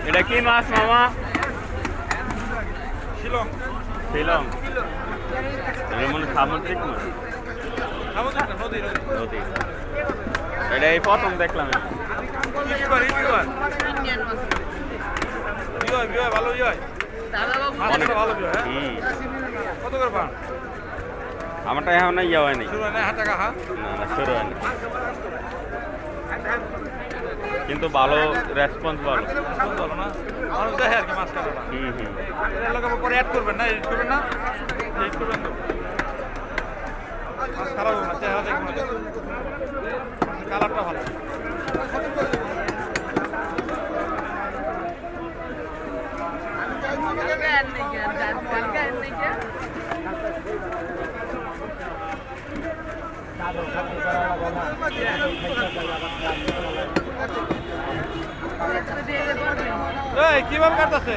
এটা কি মাছ মামা? শিলং। শিলং। এটা মনে সামুদ্রিক মাছ। সামুদ্রিক না, নদী। নদী। এটা এই প্রথম দেখলাম। ভালো হয়। ভালো হ্যাঁ। কত করে পান? আমারটা এখন ইয়ে হয়নি। শুরু হয় না, টাকা হা? না শুরু হয়নি, কিন্তু ভালো রেসপন্স ভালো। ভালো না, মানুষ দেখে আর কি মাছ কাটাটা। এর লোক পরে অ্যাড করবেন না, এডিট করবেন না, এডিট করবেন তো মাছ খারাপ হবে না, চেহারা দেখবেন না, কালারটা ভালো। কিভাবে কাটতেছে?